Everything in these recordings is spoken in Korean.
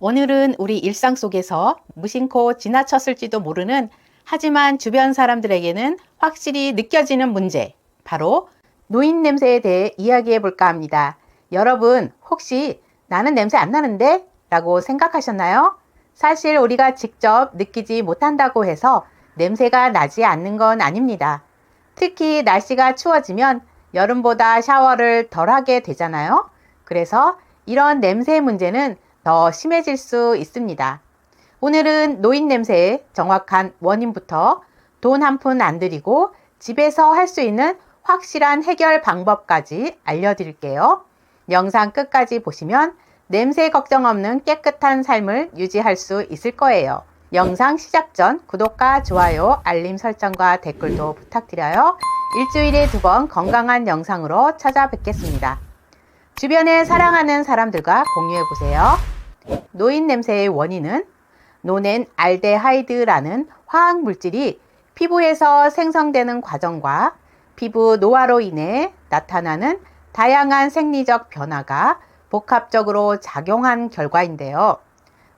오늘은 우리 일상 속에서 무심코 지나쳤을지도 모르는 하지만 주변 사람들에게는 확실히 느껴지는 문제, 바로 노인 냄새에 대해 이야기해 볼까 합니다. 여러분, 혹시 나는 냄새 안 나는데? 라고 생각하셨나요? 사실 우리가 직접 느끼지 못한다고 해서 냄새가 나지 않는 건 아닙니다. 특히 날씨가 추워지면 여름보다 샤워를 덜 하게 되잖아요. 그래서 이런 냄새 문제는 더 심해질 수 있습니다. 오늘은 노인 냄새의 정확한 원인부터 돈 한 푼 안 들이고 집에서 할 수 있는 확실한 해결 방법까지 알려드릴게요. 영상 끝까지 보시면 냄새 걱정 없는 깨끗한 삶을 유지할 수 있을 거예요. 영상 시작 전 구독과 좋아요, 알림 설정과 댓글도 부탁드려요. 일주일에 2번 건강한 영상으로 찾아뵙겠습니다. 주변에 사랑하는 사람들과 공유해보세요. 노인 냄새의 원인은 노넨 알데하이드라는 화학 물질이 피부에서 생성되는 과정과 피부 노화로 인해 나타나는 다양한 생리적 변화가 복합적으로 작용한 결과인데요.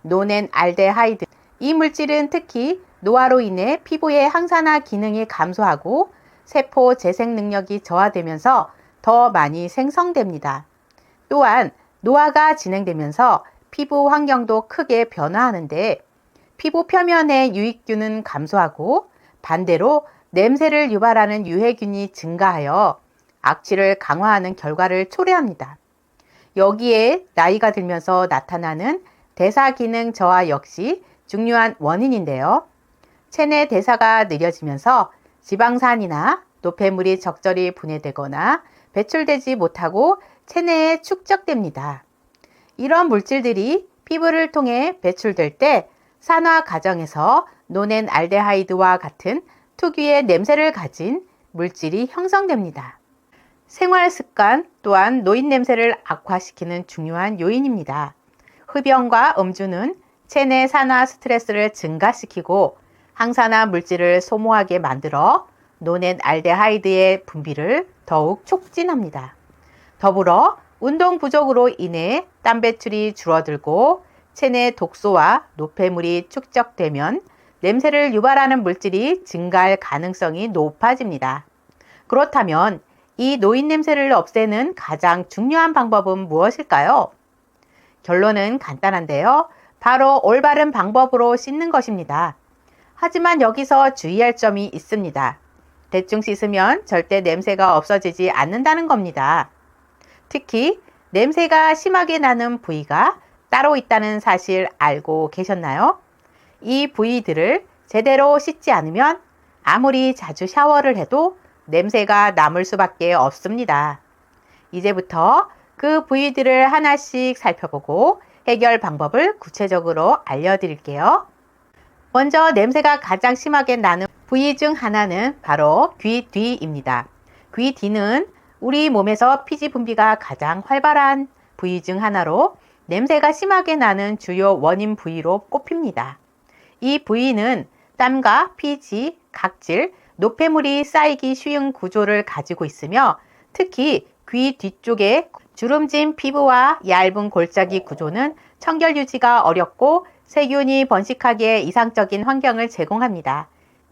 노넨 알데하이드, 이 물질은 특히 노화로 인해 피부의 항산화 기능이 감소하고 세포 재생 능력이 저하되면서 더 많이 생성됩니다. 또한 노화가 진행되면서 피부 환경도 크게 변화하는데 피부 표면의 유익균은 감소하고 반대로 냄새를 유발하는 유해균이 증가하여 악취를 강화하는 결과를 초래합니다. 여기에 나이가 들면서 나타나는 대사 기능 저하 역시 중요한 원인인데요. 체내 대사가 느려지면서 지방산이나 노폐물이 적절히 분해되거나 배출되지 못하고 체내에 축적됩니다. 이런 물질들이 피부를 통해 배출될 때 산화 과정에서 노넨 알데하이드와 같은 특유의 냄새를 가진 물질이 형성됩니다. 생활 습관 또한 노인 냄새를 악화시키는 중요한 요인입니다. 흡연과 음주는 체내 산화 스트레스를 증가시키고 항산화 물질을 소모하게 만들어 노넨 알데하이드의 분비를 더욱 촉진합니다. 더불어 운동 부족으로 인해 땀 배출이 줄어들고 체내 독소와 노폐물이 축적되면 냄새를 유발하는 물질이 증가할 가능성이 높아집니다. 그렇다면 이 노인 냄새를 없애는 가장 중요한 방법은 무엇일까요? 결론은 간단한데요. 바로 올바른 방법으로 씻는 것입니다. 하지만 여기서 주의할 점이 있습니다. 대충 씻으면 절대 냄새가 없어지지 않는다는 겁니다. 특히 냄새가 심하게 나는 부위가 따로 있다는 사실 알고 계셨나요? 이 부위들을 제대로 씻지 않으면 아무리 자주 샤워를 해도 냄새가 남을 수밖에 없습니다. 이제부터 그 부위들을 하나씩 살펴보고 해결 방법을 구체적으로 알려드릴게요. 먼저 냄새가 가장 심하게 나는 부위 중 하나는 바로 귀 뒤입니다. 귀 뒤는 우리 몸에서 피지 분비가 가장 활발한 부위 중 하나로 냄새가 심하게 나는 주요 원인 부위로 꼽힙니다. 이 부위는 땀과 피지, 각질, 노폐물이 쌓이기 쉬운 구조를 가지고 있으며 특히 귀 뒤쪽에 주름진 피부와 얇은 골짜기 구조는 청결 유지가 어렵고 세균이 번식하기에 이상적인 환경을 제공합니다.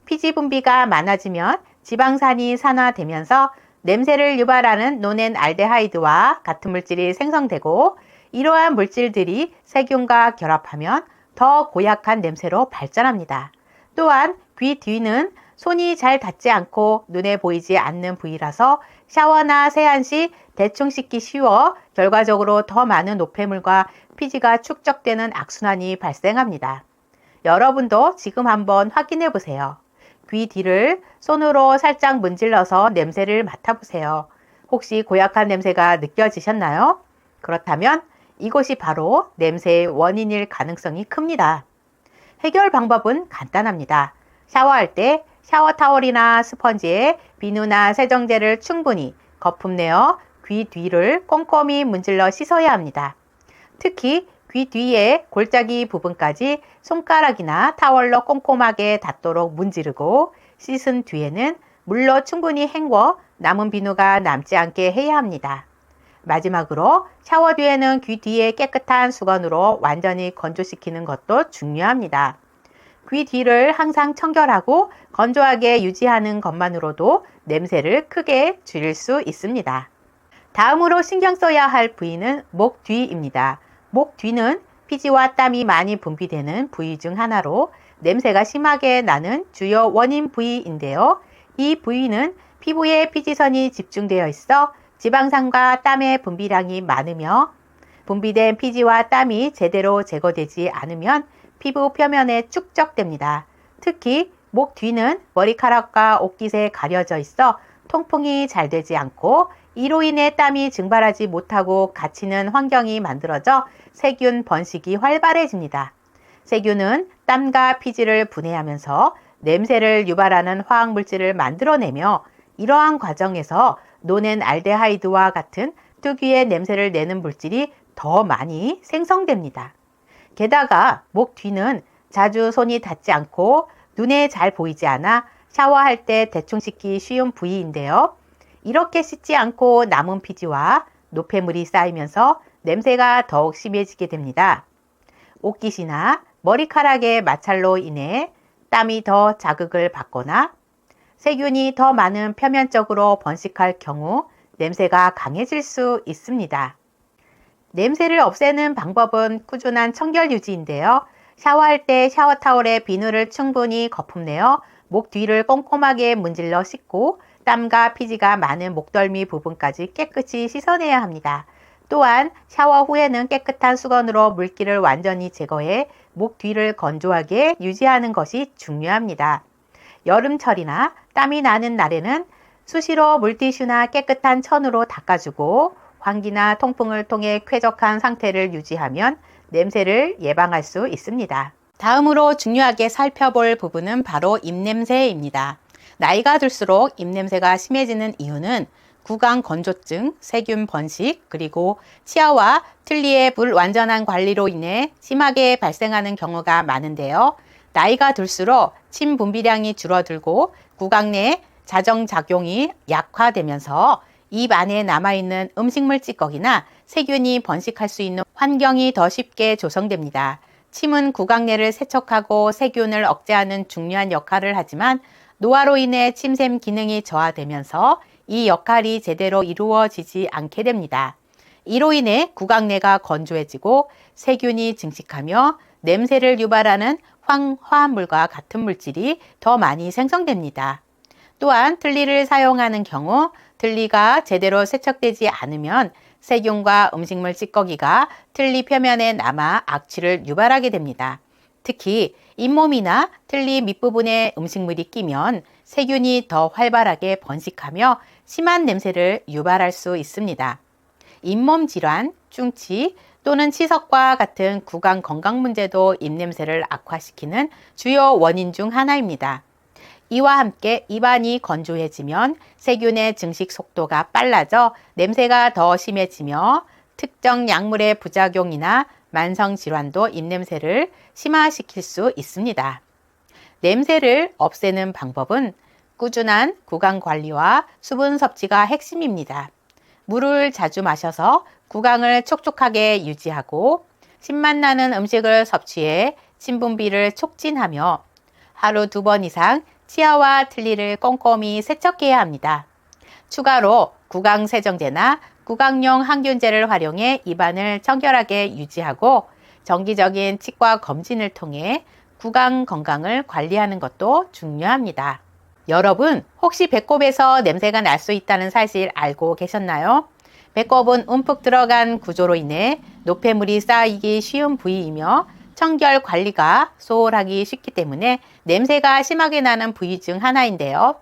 피지 분비가 많아지면 지방산이 산화되면서 냄새를 유발하는 노넨 알데하이드와 같은 물질이 생성되고 이러한 물질들이 세균과 결합하면 더 고약한 냄새로 발전합니다. 또한 귀 뒤는 손이 잘 닿지 않고 눈에 보이지 않는 부위라서 샤워나 세안 시 대충 씻기 쉬워 결과적으로 더 많은 노폐물과 피지가 축적되는 악순환이 발생합니다. 여러분도 지금 한번 확인해 보세요. 귀 뒤를 손으로 살짝 문질러서 냄새를 맡아보세요. 혹시 고약한 냄새가 느껴지셨나요? 그렇다면 이곳이 바로 냄새의 원인일 가능성이 큽니다. 해결 방법은 간단합니다. 샤워할 때 샤워 타월이나 스펀지에 비누나 세정제를 충분히 거품 내어 귀 뒤를 꼼꼼히 문질러 씻어야 합니다. 특히 귀 뒤에 골짜기 부분까지 손가락이나 타월로 꼼꼼하게 닿도록 문지르고 씻은 뒤에는 물로 충분히 헹궈 남은 비누가 남지 않게 해야 합니다. 마지막으로 샤워 뒤에는 귀 뒤에 깨끗한 수건으로 완전히 건조시키는 것도 중요합니다. 귀 뒤를 항상 청결하고 건조하게 유지하는 것만으로도 냄새를 크게 줄일 수 있습니다. 다음으로 신경 써야 할 부위는 목 뒤입니다. 목 뒤는 피지와 땀이 많이 분비되는 부위 중 하나로 냄새가 심하게 나는 주요 원인 부위인데요. 이 부위는 피부에 피지선이 집중되어 있어 지방산과 땀의 분비량이 많으며 분비된 피지와 땀이 제대로 제거되지 않으면 피부 표면에 축적됩니다. 특히 목 뒤는 머리카락과 옷깃에 가려져 있어 통풍이 잘 되지 않고 이로 인해 땀이 증발하지 못하고 갇히는 환경이 만들어져 세균 번식이 활발해집니다. 세균은 땀과 피지를 분해하면서 냄새를 유발하는 화학물질을 만들어내며 이러한 과정에서 노넨 알데하이드와 같은 특유의 냄새를 내는 물질이 더 많이 생성됩니다. 게다가 목 뒤는 자주 손이 닿지 않고 눈에 잘 보이지 않아 샤워할 때 대충 씻기 쉬운 부위인데요. 이렇게 씻지 않고 남은 피지와 노폐물이 쌓이면서 냄새가 더욱 심해지게 됩니다. 옷깃이나 머리카락의 마찰로 인해 땀이 더 자극을 받거나 세균이 더 많은 표면적으로 번식할 경우 냄새가 강해질 수 있습니다. 냄새를 없애는 방법은 꾸준한 청결 유지인데요. 샤워할 때 샤워 타월에 비누를 충분히 거품 내어 목 뒤를 꼼꼼하게 문질러 씻고 땀과 피지가 많은 목덜미 부분까지 깨끗이 씻어내야 합니다. 또한 샤워 후에는 깨끗한 수건으로 물기를 완전히 제거해 목 뒤를 건조하게 유지하는 것이 중요합니다. 여름철이나 땀이 나는 날에는 수시로 물티슈나 깨끗한 천으로 닦아주고 환기나 통풍을 통해 쾌적한 상태를 유지하면 냄새를 예방할 수 있습니다. 다음으로 중요하게 살펴볼 부분은 바로 입냄새입니다. 나이가 들수록 입냄새가 심해지는 이유는 구강 건조증, 세균 번식, 그리고 치아와 틀니의 불완전한 관리로 인해 심하게 발생하는 경우가 많은데요. 나이가 들수록 침 분비량이 줄어들고 구강 내 자정작용이 약화되면서 입 안에 남아있는 음식물 찌꺼기나 세균이 번식할 수 있는 환경이 더 쉽게 조성됩니다. 침은 구강 내를 세척하고 세균을 억제하는 중요한 역할을 하지만 노화로 인해 침샘 기능이 저하되면서 이 역할이 제대로 이루어지지 않게 됩니다. 이로 인해 구강 내가 건조해지고 세균이 증식하며 냄새를 유발하는 화합물과 같은 물질이 더 많이 생성됩니다. 또한 틀니를 사용하는 경우 틀니가 제대로 세척되지 않으면 세균과 음식물 찌꺼기가 틀니 표면에 남아 악취를 유발하게 됩니다. 특히 잇몸이나 틀니 밑부분에 음식물이 끼면 세균이 더 활발하게 번식하며 심한 냄새를 유발할 수 있습니다. 잇몸 질환, 충치 또는 치석과 같은 구강 건강 문제도 입냄새를 악화시키는 주요 원인 중 하나입니다. 이와 함께 입안이 건조해지면 세균의 증식 속도가 빨라져 냄새가 더 심해지며 특정 약물의 부작용이나 만성 질환도 입냄새를 심화시킬 수 있습니다. 냄새를 없애는 방법은 꾸준한 구강 관리와 수분 섭취가 핵심입니다. 물을 자주 마셔서 구강을 촉촉하게 유지하고 신맛 나는 음식을 섭취해 침 분비를 촉진하며 하루 2번 이상 치아와 틀니를 꼼꼼히 세척해야 합니다. 추가로 구강 세정제나 구강용 항균제를 활용해 입안을 청결하게 유지하고 정기적인 치과 검진을 통해 구강 건강을 관리하는 것도 중요합니다. 여러분, 혹시 배꼽에서 냄새가 날 수 있다는 사실 알고 계셨나요? 배꼽은 움푹 들어간 구조로 인해 노폐물이 쌓이기 쉬운 부위이며 청결 관리가 소홀하기 쉽기 때문에 냄새가 심하게 나는 부위 중 하나인데요.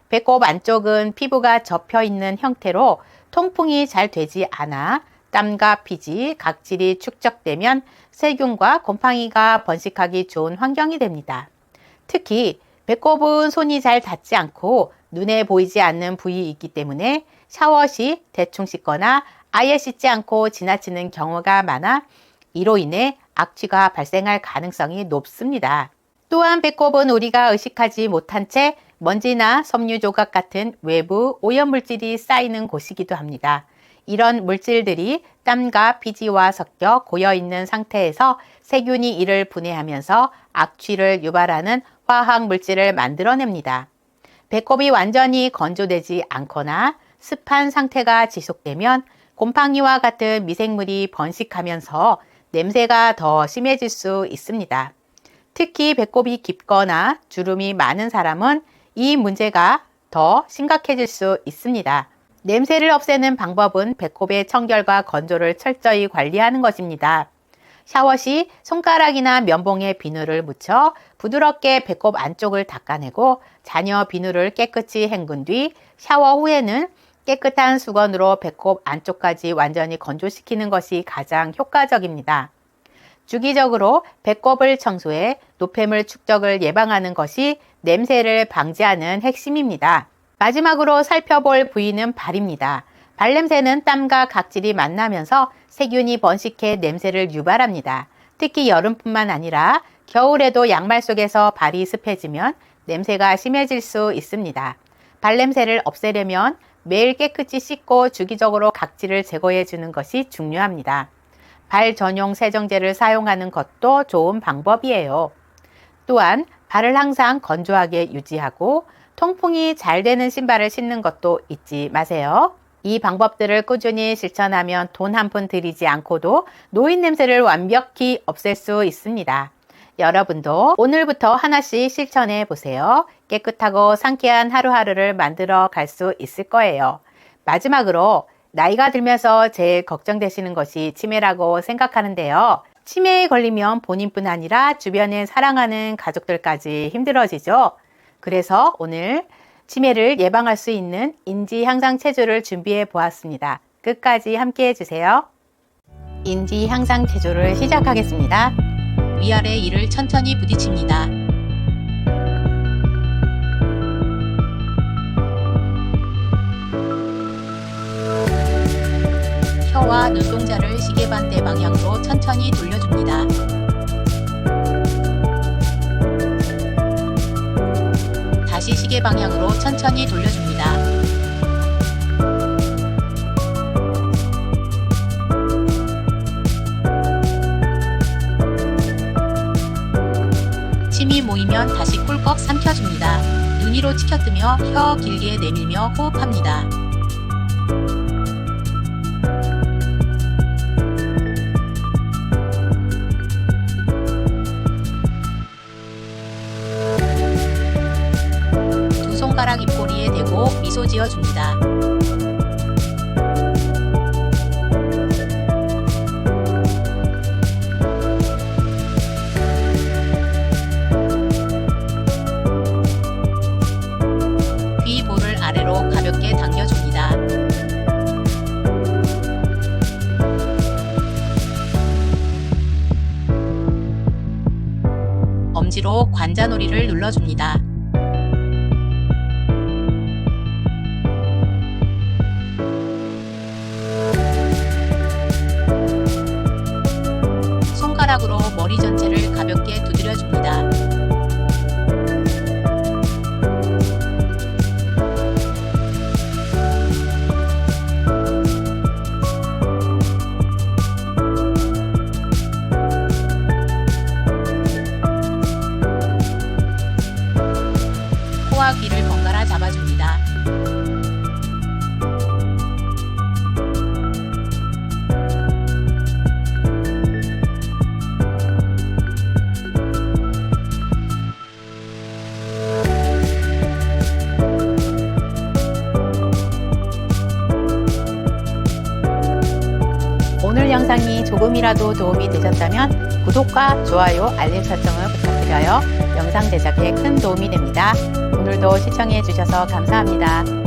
배꼽 안쪽은 피부가 접혀 있는 형태로 통풍이 잘 되지 않아 땀과 피지, 각질이 축적되면 세균과 곰팡이가 번식하기 좋은 환경이 됩니다. 특히 배꼽은 손이 잘 닿지 않고 눈에 보이지 않는 부위이기 때문에 샤워 시 대충 씻거나 아예 씻지 않고 지나치는 경우가 많아 이로 인해 악취가 발생할 가능성이 높습니다. 또한 배꼽은 우리가 의식하지 못한 채 먼지나 섬유 조각 같은 외부 오염물질이 쌓이는 곳이기도 합니다. 이런 물질들이 땀과 피지와 섞여 고여있는 상태에서 세균이 이를 분해하면서 악취를 유발하는 화학 물질을 만들어냅니다. 배꼽이 완전히 건조되지 않거나 습한 상태가 지속되면 곰팡이와 같은 미생물이 번식하면서 냄새가 더 심해질 수 있습니다. 특히 배꼽이 깊거나 주름이 많은 사람은 이 문제가 더 심각해질 수 있습니다. 냄새를 없애는 방법은 배꼽의 청결과 건조를 철저히 관리하는 것입니다. 샤워 시 손가락이나 면봉에 비누를 묻혀 부드럽게 배꼽 안쪽을 닦아내고 잔여 비누를 깨끗이 헹군 뒤 샤워 후에는 깨끗한 수건으로 배꼽 안쪽까지 완전히 건조시키는 것이 가장 효과적입니다. 주기적으로 배꼽을 청소해 노폐물 축적을 예방하는 것이 냄새를 방지하는 핵심입니다. 마지막으로 살펴볼 부위는 발입니다. 발냄새는 땀과 각질이 만나면서 세균이 번식해 냄새를 유발합니다. 특히 여름뿐만 아니라 겨울에도 양말 속에서 발이 습해지면 냄새가 심해질 수 있습니다. 발냄새를 없애려면 매일 깨끗이 씻고 주기적으로 각질을 제거해 주는 것이 중요합니다. 발 전용 세정제를 사용하는 것도 좋은 방법이에요. 또한 발을 항상 건조하게 유지하고 통풍이 잘 되는 신발을 신는 것도 잊지 마세요. 이 방법들을 꾸준히 실천하면 돈 한 푼 들이지 않고도 노인 냄새를 완벽히 없앨 수 있습니다. 여러분도 오늘부터 하나씩 실천해 보세요. 깨끗하고 상쾌한 하루하루를 만들어 갈 수 있을 거예요. 마지막으로 나이가 들면서 제일 걱정되시는 것이 치매라고 생각하는데요. 치매에 걸리면 본인뿐 아니라 주변에 사랑하는 가족들까지 힘들어지죠. 그래서 오늘 치매를 예방할 수 있는 인지 향상 체조를 준비해 보았습니다. 끝까지 함께 해주세요. 인지 향상 체조를 시작하겠습니다. 위아래 이를 천천히 부딪힙니다. 혀와 눈동자를 시계 반대 방향으로 천천히 돌려줍니다. 다시 시계 방향으로 천천히 돌려줍니다. 침이 모이면 다시 꿀꺽 삼켜줍니다. 눈 위로 치켜뜨며 혀 길게 내밀며 호흡합니다. 손가락 입꼬리에 대고 미소 지어줍니다. 귀 볼을 아래로 가볍게 당겨줍니다. 엄지로 관자놀이를 눌러줍니다. 손가락으로 머리 전체를 가볍게 두드려줍니다. 코와 귀를 번갈아 잡아줍니다. 오늘 영상이 조금이라도 도움이 되셨다면 구독과 좋아요, 알림 설정을 부탁드려요. 영상 제작에 큰 도움이 됩니다. 오늘도 시청해 주셔서 감사합니다.